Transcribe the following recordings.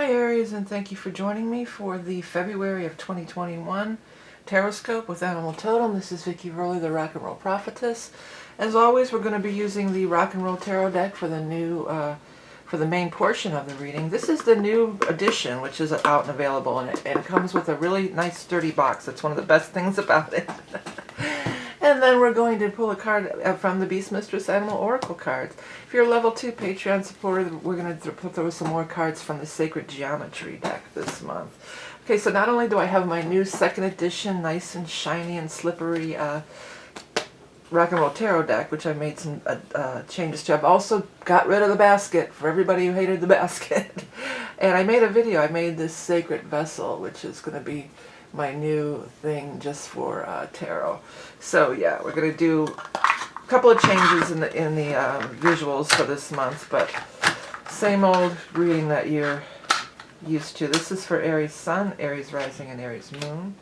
Hi Aries, and thank you for joining me for the February of 2021 Taroscope with Animal Totem. This is Vickieverlie, the Rock and Roll Prophetess. As always, we're going to be using the Rock and Roll Tarot deck for the for the main portion of the reading. This is the new edition, which is out and available, and it comes with a really nice sturdy box. That's one of the best things about it. And then we're going to pull a card from the Beast Mistress Animal Oracle cards. If you're a level 2 Patreon supporter, we're going to throw some more cards from the Sacred Geometry deck this month. Okay, so not only do I have my new second edition, nice and shiny and slippery Rock and Roll Tarot deck, which I made some changes to. I've also got rid of the basket for everybody who hated the basket. And I made a video. I made this Sacred Vessel, which is going to be my new thing just for tarot. So yeah, we're going to do a couple of changes in the visuals for this month, but same old reading that you're used to. This is for Aries Sun, Aries Rising, and Aries Moon.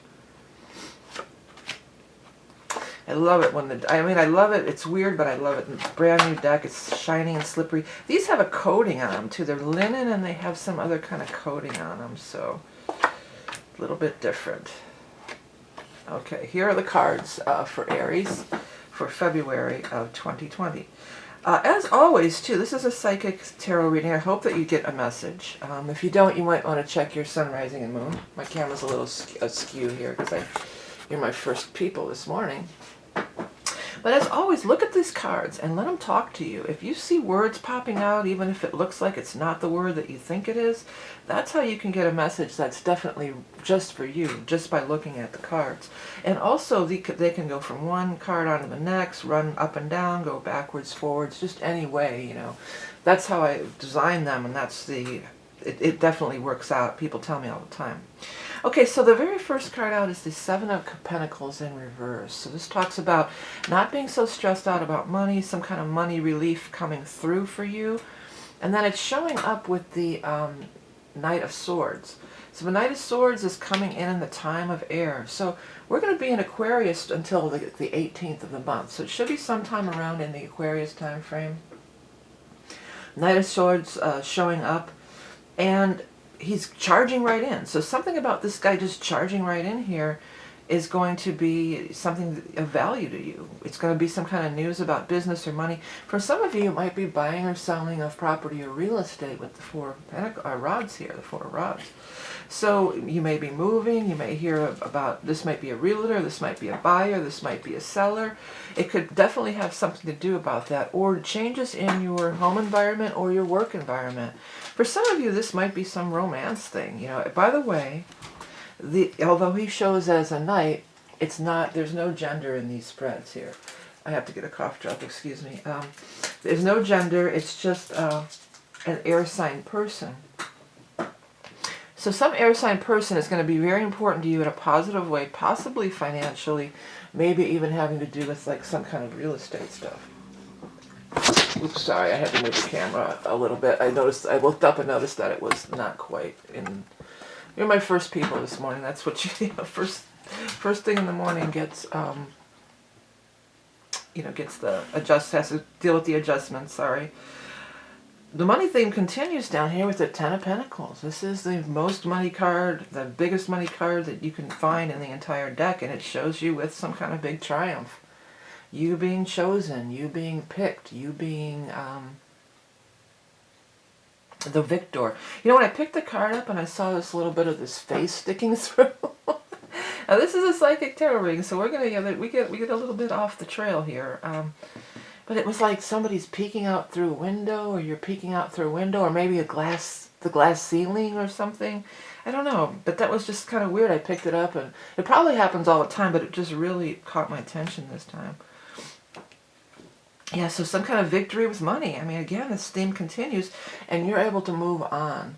I love it when I love it. It's weird, but I love it. It's brand new deck. It's shiny and slippery. These have a coating on them too. They're linen and they have some other kind of coating on them, so a little bit different. Okay, here are the cards for Aries for February of 2020. As always, too, this is a psychic tarot reading. I hope that you get a message. If you don't, you might want to check your sun, rising, and moon. My camera's a little askew here because you're my first people this morning. But as always, look at these cards and let them talk to you. If you see words popping out, even if it looks like it's not the word that you think it is, that's how you can get a message that's definitely just for you, just by looking at the cards. And also, they can go from one card onto the next, run up and down, go backwards, forwards, just any way, you know. That's how I design them, and that's it definitely works out. People tell me all the time. Okay, so the very first card out is the Seven of Pentacles in reverse. So this talks about not being so stressed out about money, some kind of money relief coming through for you. And then it's showing up with the Knight of Swords. So the Knight of Swords is coming in the time of air. So we're going to be in Aquarius until the 18th of the month. So it should be sometime around in the Aquarius time frame. Knight of Swords showing up. And he's charging right in. So something about this guy just charging right in here is going to be something of value to you. It's going to be some kind of news about business or money. For some of you, it might be buying or selling of property or real estate with the Four Rods here, the Four Rods. So you may be moving, you may hear about, this might be a realtor, this might be a buyer, this might be a seller. It could definitely have something to do about that, or changes in your home environment or your work environment. For some of you, this might be some romance thing. You know, by the way, although he shows as a knight, it's not, there's no gender in these spreads here. I have to get a cough drop, excuse me. There's no gender, it's just an air sign person. So some air sign person is going to be very important to you in a positive way, possibly financially, maybe even having to do with like some kind of real estate stuff. Oops, sorry, I had to move the camera a little bit. I looked up and noticed that it was not quite in. You're my first people this morning. That's what you know, first thing in the morning gets gets the has to deal with the adjustments, sorry. The money theme continues down here with the Ten of Pentacles. This is the most money card, the biggest money card that you can find in the entire deck, and it shows you with some kind of big triumph. You being chosen, you being picked, you being the victor. You know, when I picked the card up and I saw this little bit of this face sticking through. Now this is a psychic tarot reading, so we're gonna we get a little bit off the trail here. But it was like somebody's peeking out through a window, or you're peeking out through a window, or maybe the glass ceiling or something. I don't know, but that was just kind of weird. I picked it up, and it probably happens all the time, but it just really caught my attention this time. Yeah, so some kind of victory with money. I mean, again, this theme continues, and you're able to move on.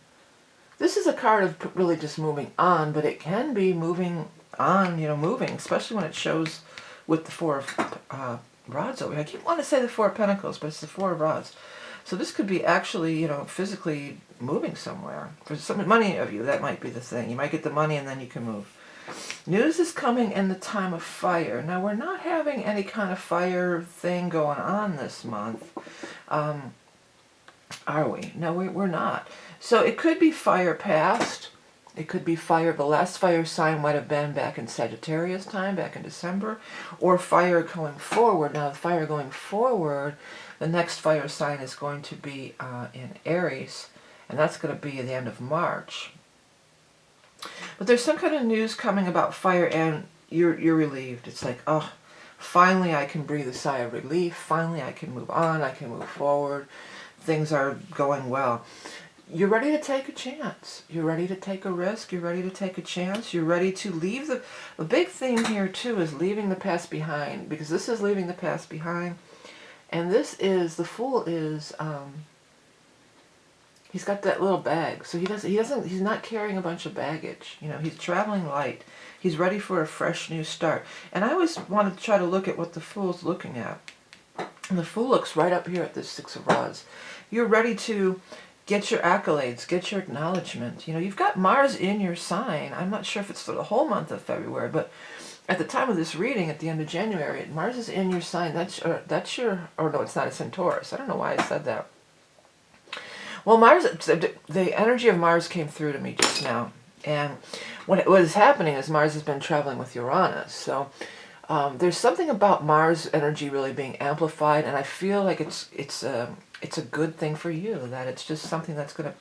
This is a card of really just moving on, but it can be moving on, moving, especially when it shows with the Four of Rods over here. I keep wanting to say the Four of Pentacles, but it's the Four of Rods. So this could be actually, physically moving somewhere. For many of you, that might be the thing. You might get the money and then you can move. News is coming in the time of fire. Now, we're not having any kind of fire thing going on this month. Are we? No, we're not. So it could be fire past. It could be fire. The last fire sign might have been back in Sagittarius time, back in December, or fire going forward. Now, the fire going forward, the next fire sign is going to be in Aries, and that's going to be at the end of March. But there's some kind of news coming about fire, and you're relieved. It's like, oh, finally I can breathe a sigh of relief. Finally I can move on. I can move forward. Things are going well. You're ready to take a chance. You're ready to take a risk. You're ready to take a chance. You're ready to leave the big thing here too is leaving the past behind, because this is leaving the past behind. And this is, the Fool is, he's got that little bag. So he's not carrying a bunch of baggage. You know, he's traveling light. He's ready for a fresh new start. And I always wanted to try to look at what the Fool's looking at. And the Fool looks right up here at this Six of Rods. You're ready to get your accolades, get your acknowledgement. You know, you've got Mars in your sign. I'm not sure if it's for the whole month of February, but at the time of this reading, at the end of January, Mars is in your sign. That's your, or no, it's not, it's in Taurus. I don't know why I said that. Well, Mars, the energy of Mars came through to me just now. And what is happening is Mars has been traveling with Uranus. So there's something about Mars energy really being amplified, and I feel like it's a good thing for you, that it's just something that's going to,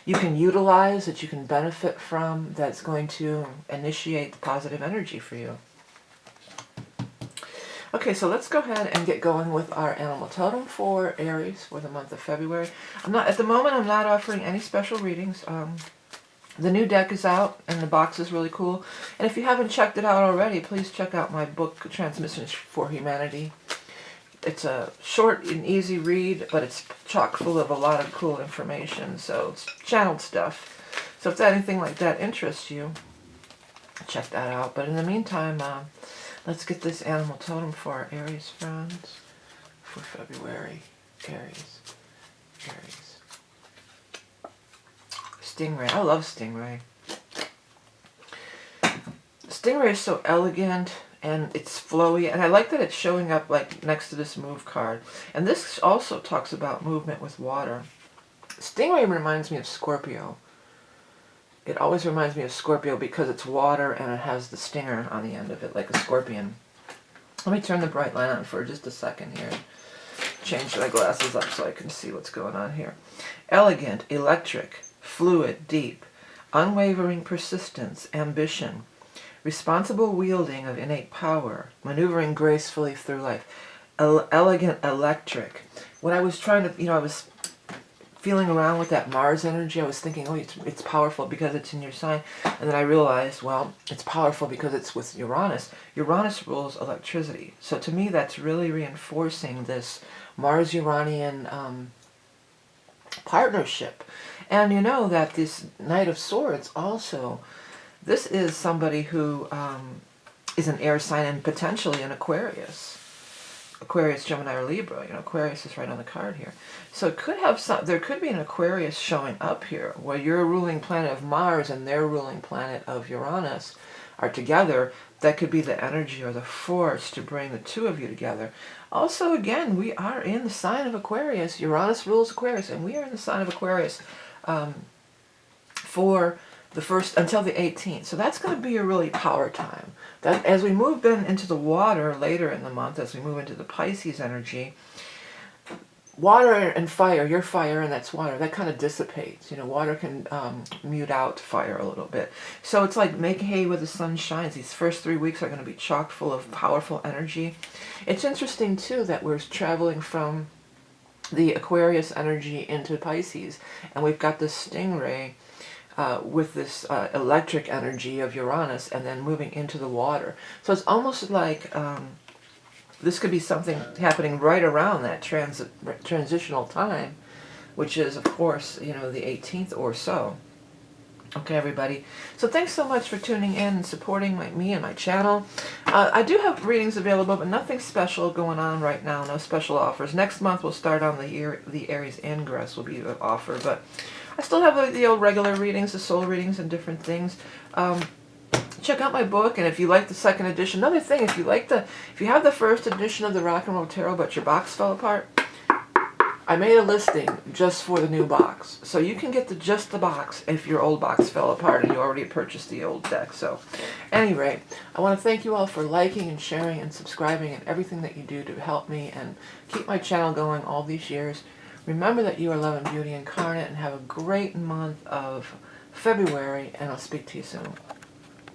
you can utilize, that you can benefit from, that's going to initiate the positive energy for you. Okay, so let's go ahead and get going with our animal totem for Aries for the month of February. At the moment, I'm not offering any special readings. The new deck is out, and the box is really cool. And if you haven't checked it out already, please check out my book, Transmissions for Humanity. It's a short and easy read, but it's chock full of a lot of cool information. So it's channeled stuff. So if anything like that interests you, check that out. But in the meantime, let's get this animal totem for our Aries friends for February. Aries. Stingray. I love Stingray. Stingray is so elegant, and it's flowy, and I like that it's showing up like next to this move card. And this also talks about movement with water. Stingray reminds me of Scorpio. It always reminds me of Scorpio because it's water and it has the stinger on the end of it, like a scorpion. Let me turn the bright light on for just a second here. Change my glasses up so I can see what's going on here. Elegant, electric, fluid, deep, unwavering persistence, ambition, responsible wielding of innate power, maneuvering gracefully through life. Elegant, electric. When I was trying to, I was feeling around with that Mars energy, I was thinking, oh, it's powerful because it's in your sign. And then I realized, well, it's powerful because it's with Uranus. Uranus rules electricity. So to me, that's really reinforcing this Mars-Uranian partnership. And you know that this Knight of Swords also, this is somebody who is an air sign and potentially an Aquarius. Aquarius, Gemini, or Libra. Aquarius is right on the card here. So it could have there could be an Aquarius showing up here, where your ruling planet of Mars and their ruling planet of Uranus are together. That could be the energy or the force to bring the two of you together. Also, again, we are in the sign of Aquarius. Uranus rules Aquarius, and we are in the sign of Aquarius for the first until the 18th. So that's going to be a really power time. That as we move into the water later in the month, as we move into the Pisces energy, water and fire, your fire and that's water, that kind of dissipates. Water can mute out fire a little bit. So it's like make hay where the sun shines. These first 3 weeks are going to be chock full of powerful energy. It's interesting too that we're traveling from the Aquarius energy into Pisces, and we've got this stingray with this electric energy of Uranus, and then moving into the water. So it's almost like this could be something happening right around that transitional time, which is, of course, the 18th or so. Okay, everybody. So thanks so much for tuning in and supporting me and my channel. I do have readings available, but nothing special going on right now. No special offers. Next month we'll start on the Aries Ingress will be an offer, but I still have the old regular readings, the soul readings, and different things. Check out my book, and if you like the second edition, another thing, if you have the first edition of the Rock and Roll Tarot, but your box fell apart, I made a listing just for the new box. So you can get just the box if your old box fell apart and you already purchased the old deck. So at any rate, I want to thank you all for liking and sharing and subscribing and everything that you do to help me and keep my channel going all these years. Remember that you are love and beauty incarnate, and have a great month of February, and I'll speak to you soon.